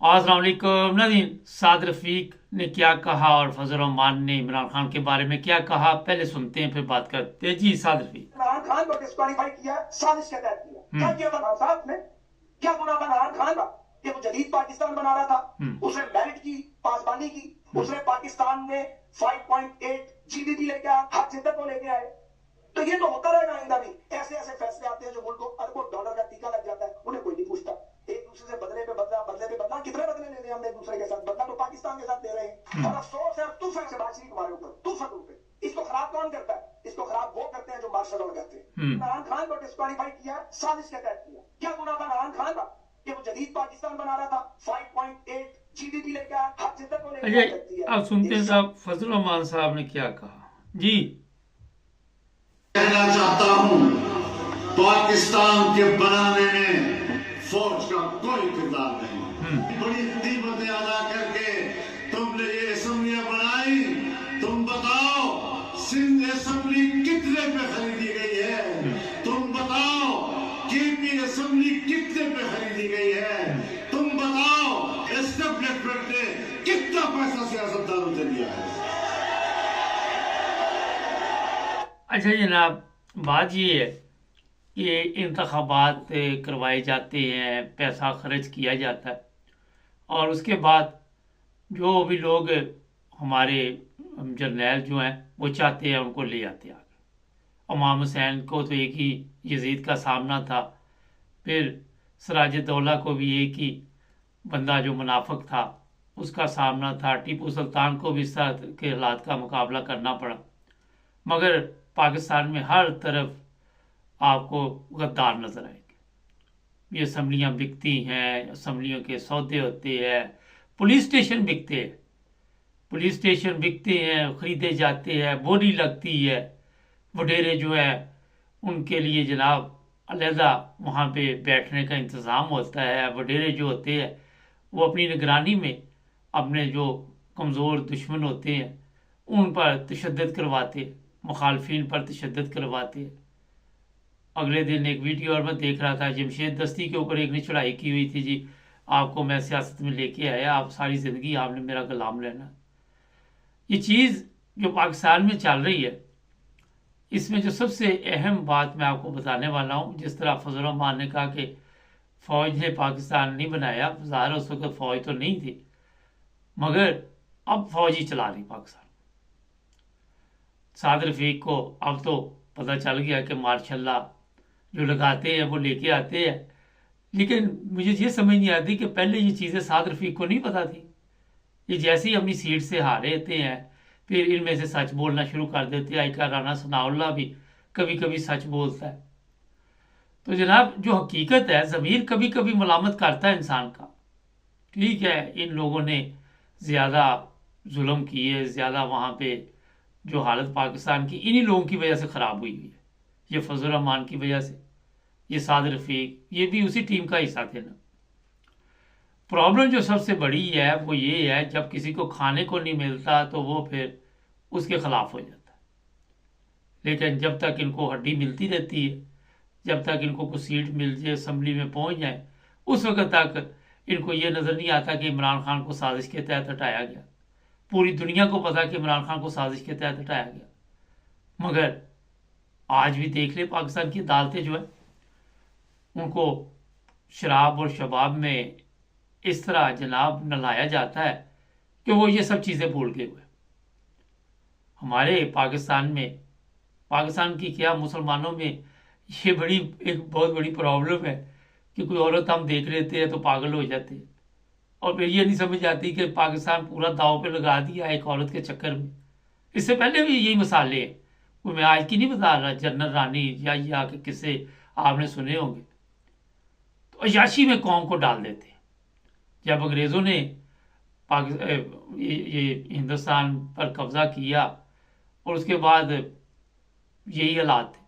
अस्सलाम वालेकुम नाज़रीन। साद रफ़ीक ने क्या कहा और फजल रहमान ने इमरान खान के बारे में क्या कहा, पहले सुनते हैं फिर बात करते हैं। जी साद रफ़ीक। इमरान खान को डिस्क्वालीफाई किया, साजिश के तहत किया। क्या किया था खान साहब ने? क्या गुनाह था इमरान खान का कि वो जदीद पाकिस्तान बना रहा था? उसने मेरिट की, पासबानी की, उसने पाकिस्तान में 5.8 जीडीपी लेके आया, हर जिद्दत को लेके आए। तो ये तो होता रहेगा आइंदा भी। ऐसे ऐसे फैसले आते हैं जो मुल्क को अरबों डॉलर का टीका लग जाता है, उन्हें कोई नहीं पूछता। एक दूसरे से बदले पे बदला, बदले पे बदला, कितने बदले ले रहे हैं हम एक दूसरे के साथ? बदला तो पाकिस्तान के साथ ले रहे हैं। और अफसोस है तूफान से बातचीत हमारे ऊपर, तूफान पे। इसको खराब कौन करता है? इसको खराब वो करते हैं जो मार्शल लॉ कहते हैं। इमरान खान को डिस्क्वालीफाई किया, साजिश के तहत किया। क्या गुनाह था इमरान खान का कि वो जदीद पाकिस्तान बना रहा था, 5.8 जीडीपी लेके आया, हर जिद्दत को लेके अच्छा, अब सुनते हैं साहब फजल रहमान साहब ने क्या कहा। जी कहना चाहता हूं, पाकिस्तान के बनाने में फौज का कोई किरदार नहीं। बड़ी कीमतें अदा करके तुमने ये असेंबलियां बनाई। तुम बताओ सिंध असेंबली कितने पे खरीदी गई है? तुम बताओ केपी असेंबली कितने पे खरीदी गई है? तुम बताओ एस्टेब्लिशमेंट ने कितना पैसा सियासतदानों से दिया है? अच्छा जनाब, बात ये है कि इंतखाबात करवाए जाते हैं, पैसा खर्च किया जाता है और उसके बाद जो भी लोग हमारे जर्नैल जो हैं वो चाहते हैं उनको ले आते हैं आगे। इमाम हुसैन को तो एक ही यजीद का सामना था, फिर सिराज दौला को भी एक ही बंदा जो मुनाफिक था उसका सामना था, टीपू सुल्तान को भी इस तरह के हालात का मुकाबला करना पड़ा। मगर पाकिस्तान में हर तरफ आपको गद्दार नजर आएंगे। ये असम्बलियाँ बिकती हैं, असम्बलियों के सौदे होते हैं, पुलिस स्टेशन बिकते हैं, पुलिस स्टेशन बिकते हैं, खरीदे जाते हैं, बोली लगती है, वडेरे जो है उनके लिए जनाब अलहदा वहाँ पे बैठने का इंतज़ाम होता है। वडेरे जो होते हैं वो अपनी निगरानी में अपने जो कमज़ोर दुश्मन होते हैं उन पर तशद्दुद करवाते, मुखालफिन पर तशद्दुद करवाते। अगले दिन एक वीडियो और मैं देख रहा था, जमशेद दस्ती के ऊपर एक ने चढ़ाई की हुई थी, जी आपको मैं सियासत में लेके आया, आप सारी ज़िंदगी आपने मेरा गुलाम रहना। ये चीज़ जो पाकिस्तान में चल रही है, इसमें जो सबसे अहम बात मैं आपको बताने वाला हूँ, जिस तरह फजल रहमान ने कहा कि फ़ौज ने पाकिस्तान नहीं बनाया, ज़ाहिर उस वक्त फ़ौज तो नहीं थी, मगर अब फ़ौज ही चला रही पाकिस्तान। साद रफ़ीक को अब तो पता चल गया कि मार्शल्लाह जो लगाते हैं वो लेके आते हैं, लेकिन मुझे ये समझ नहीं आती कि पहले ये चीज़ें साद रफ़ीक को नहीं पता थी। ये जैसे ही अपनी सीट से हारे होते हैं फिर इनमें से सच बोलना शुरू कर देते हैं। आयका राना सनाउल्लाह भी कभी कभी सच बोलता है। तो जनाब जो हकीकत है, ज़मीर कभी कभी मलामत करता है इंसान का। ठीक है, इन लोगों ने ज़्यादा जुल्म किए, ज़्यादा वहाँ पे जो हालत पाकिस्तान की इन्हीं लोगों की वजह से ख़राब हुई है। ये फजल रहमान की वजह से, ये साद रफ़ीक, ये भी उसी टीम का हिस्सा थे ना। प्रॉब्लम जो सबसे बड़ी है वो ये है, जब किसी को खाने को नहीं मिलता तो वो फिर उसके खिलाफ हो जाता है। लेकिन जब तक इनको हड्डी मिलती रहती है, जब तक इनको कुछ सीट मिल जाए, असम्बली में पहुंच जाए, उस वक्त तक इनको ये नज़र नहीं आता कि इमरान खान को साजिश के तहत हटाया गया। पूरी दुनिया को पता कि इमरान खान को साजिश के तहत हटाया गया। मगर आज भी देख ले पाकिस्तान की अदालतें जो है उनको शराब और शबाब में इस तरह जनाब नलाया जाता है कि वो ये सब चीज़ें भूल गए हुए। हमारे पाकिस्तान में, पाकिस्तान की क्या मुसलमानों में ये बड़ी एक बहुत बड़ी प्रॉब्लम है कि कोई औरत हम देख लेते हैं तो पागल हो जाते हैं और फिर ये नहीं समझ आती कि पाकिस्तान पूरा दाव पे लगा दिया एक औरत के चक्कर में। इससे पहले भी यही मिसालें हैं, वो मैं आज की नहीं बता रहा, जनरल रानी या ये आके किस्से आपने सुने होंगे। तो अयाशी में कौम को डाल देते हैं। जब अंग्रेज़ों ने ये हिंदुस्तान पर कब्ज़ा किया और उसके बाद यही हालात थे,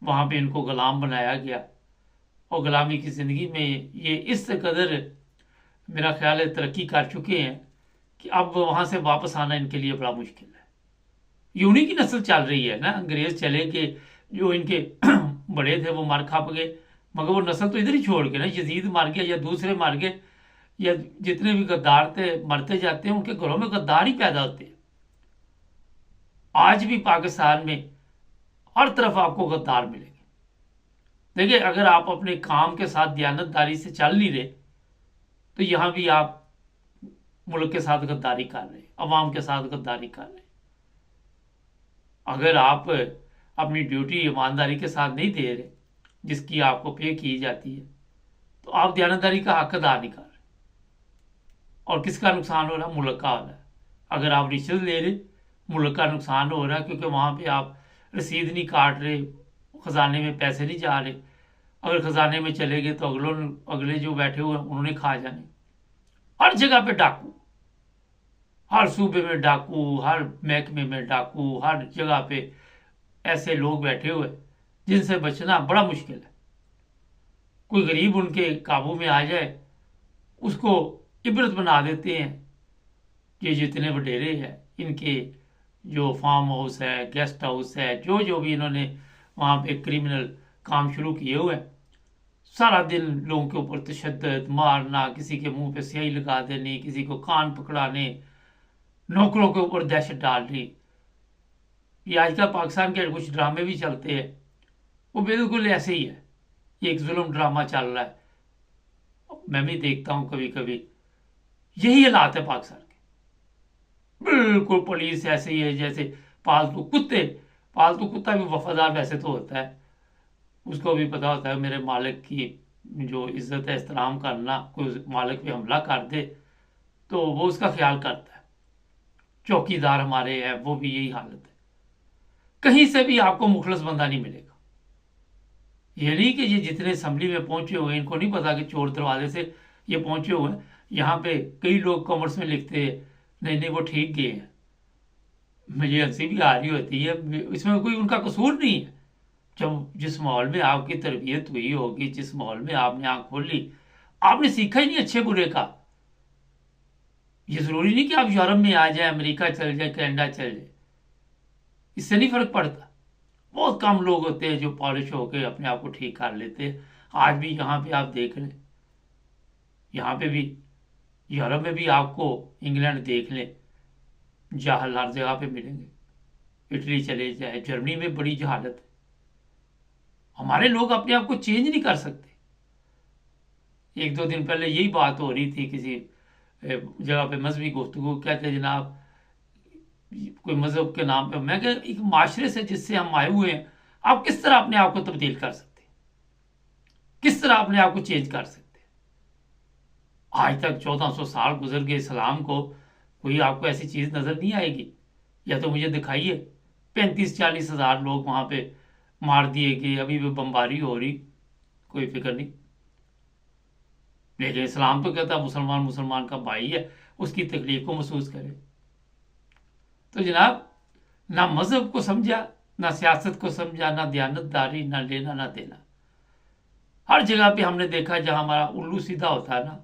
वहाँ पे इनको ग़ुलाम बनाया गया और ग़ुलामी की ज़िंदगी में ये इस कदर मेरा ख्याल है तरक्की कर चुके हैं कि अब वहाँ से वापस आना इनके लिए बड़ा मुश्किल है। ये उन्हीं की नस्ल चल रही है ना, अंग्रेज़ चले के जो इनके बड़े थे वो मर खप गए, मगर वो नस्ल तो इधर ही छोड़ के ना, यजीद मर गया या दूसरे मर गए, या जितने भी गद्दार थे मरते जाते हैं, उनके घरों में गद्दार ही पैदा होते हैं। आज भी पाकिस्तान में हर तरफ आपको गद्दार मिलेंगे। देखिए, अगर आप अपने काम के साथ दयानतदारी से चल नहीं रहे तो यहां भी आप मुल्क के साथ गद्दारी कर रहे, अवाम के साथ गद्दारी कर रहे। अगर आप अपनी ड्यूटी ईमानदारी के साथ नहीं दे रहे जिसकी आपको पे की जाती है, तो आप दयानतदारी का हक अदा नहीं कर रहे। और किसका नुकसान हो रहा है? मुल्क का हो रहा है। अगर आप रिश्वत ले रहे, मुल्क का नुकसान हो रहा है, क्योंकि वहां पे आप रसीद नहीं काट रहे, खजाने में पैसे नहीं जा रहे। अगर खजाने में चले गए तो अगले जो बैठे हुए उन्होंने खा जाने। हर जगह पे डाकू, हर सूबे में डाकू, हर महकमे में डाकू, हर जगह पे ऐसे लोग बैठे हुए जिनसे बचना बड़ा मुश्किल है। कोई गरीब उनके काबू में आ जाए, उसको इबरत बना देते हैं। ये जितने वडेरे हैं, इनके जो फार्म हाउस है, गेस्ट हाउस है, जो भी इन्होंने वहाँ पे क्रिमिनल काम शुरू किए हुए हैं, सारा दिन लोगों के ऊपर तशद्दुद, मारना, किसी के मुंह पे स्याही लगा देनी, किसी को कान पकड़ाने, नौकरों के ऊपर दहशत डालनी। ये आजकल पाकिस्तान के कुछ ड्रामे भी चलते हैं, वो बिल्कुल ऐसे ही है। ये एक जुल्म ड्रामा चल रहा है, मैं भी देखता हूँ कभी कभी। यही हालात है पाकिस्तान के। बिल्कुल पुलिस ऐसे ही है जैसे पालतू कुत्ते। पालतू कुत्ता भी वफादार वैसे तो होता है, उसको भी पता होता है मेरे मालिक की जो इज्जत है, एहतराम करना। कोई मालिक पे हमला कर दे तो वो उसका ख्याल करता है। चौकीदार हमारे हैं, वो भी यही हालत है। कहीं से भी आपको मुखलस बंदा नहीं मिलेगा। ये नहीं कि ये जितने असम्बली में पहुंचे हुए, इनको नहीं पता कि चोर दरवाजे से ये पहुंचे हुए हैं। यहाँ पे कई लोग कॉमर्स में लिखते हैं नहीं वो ठीक गए हैं। मुझे हंसी भी आ रही होती है, इसमें कोई उनका कसूर नहीं है। जब जिस माहौल में आपकी तरबियत हुई होगी, जिस माहौल में आपने आंख खोली, आपने सीखा ही नहीं अच्छे बुरे का। ये जरूरी नहीं कि आप यूरोप में आ जाए, अमेरिका चल जाए, कनाडा चल जाए, इससे नहीं फर्क पड़ता। बहुत कम लोग होते हैं जो पॉलिश होकर अपने आप को ठीक कर लेते हैं। आज भी यहाँ पे आप देख लें, यहाँ पे भी यूरोप में भी आपको इंग्लैंड देख लें, जहाल हर जगह पे मिलेंगे। इटली चले जाए, जर्मनी में बड़ी जहालत है। हमारे लोग अपने आप को चेंज नहीं कर सकते। एक दो दिन पहले यही बात हो रही थी किसी जगह पे, मजहबी गुफ्तगू, कहते जनाब कोई मजहब के नाम पे। मैं कह, एक माशरे से जिससे हम आए हुए हैं, आप किस तरह अपने आप को तब्दील कर सकते हैं? किस तरह अपने आप को चेंज कर सकते हैं? आज तक 1400 साल गुजर गए इस्लाम को, कोई आपको ऐसी चीज नजर नहीं आएगी। या तो मुझे दिखाइए 35-40 हजार लोग वहां पे मार दिए गए, अभी भी बमबारी हो रही, कोई फिक्र नहीं। लेकिन इस्लाम तो कहता मुसलमान मुसलमान का भाई है, उसकी तकलीफ को महसूस करे। तो जनाब, ना मजहब को समझा, ना सियासत को समझा, ना दयानतदारी, ना लेना ना देना। हर जगह पे हमने देखा जहां हमारा उल्लू सीधा होता है ना,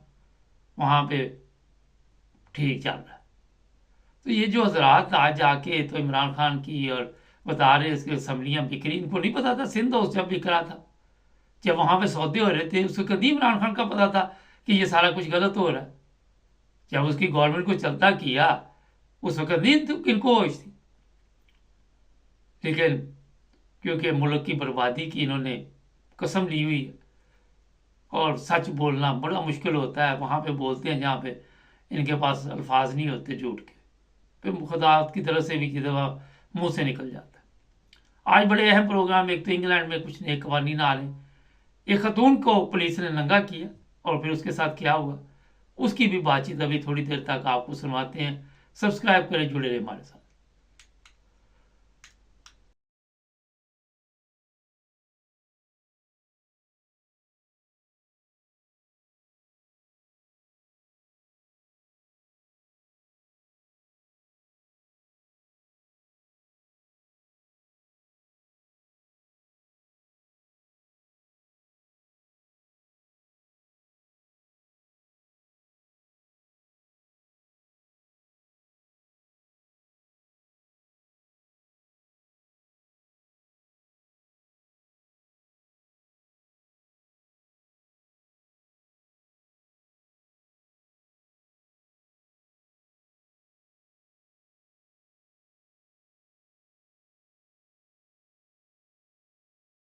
वहां पे ठीक चल रहा है। तो ये जो हजरात आज आके तो इमरान खान की और बता रहे इसकी असम्बलियां बिखरी, इनको नहीं पता था सिंध हाउस जब बिखरा था, जब वहां पे सौदे हो रहे थे, उसको कभी इमरान खान का पता था कि ये सारा कुछ गलत हो रहा है। जब उसकी गवर्नमेंट को चलता किया उस वक्त नहीं तो किनको होश थी। लेकिन क्योंकि मुल्क की बर्बादी की इन्होंने कसम ली हुई है, और सच बोलना बड़ा मुश्किल होता है। वहां पे बोलते हैं जहाँ पे इनके पास अल्फाज नहीं होते झूठ के, फिर खुदा की तरफ से भी की दफा मुंह से निकल जाता है। आज बड़े अहम प्रोग्राम, एक तो इंग्लैंड में कुछ नए कवानीन आ रहे हैं। एक खतून को पुलिस ने नंगा किया और फिर उसके साथ क्या हुआ उसकी भी बातचीत अभी थोड़ी देर तक आपको सुनवाते हैं। सब्सक्राइब करें, जुड़े रहे हमारे साथ।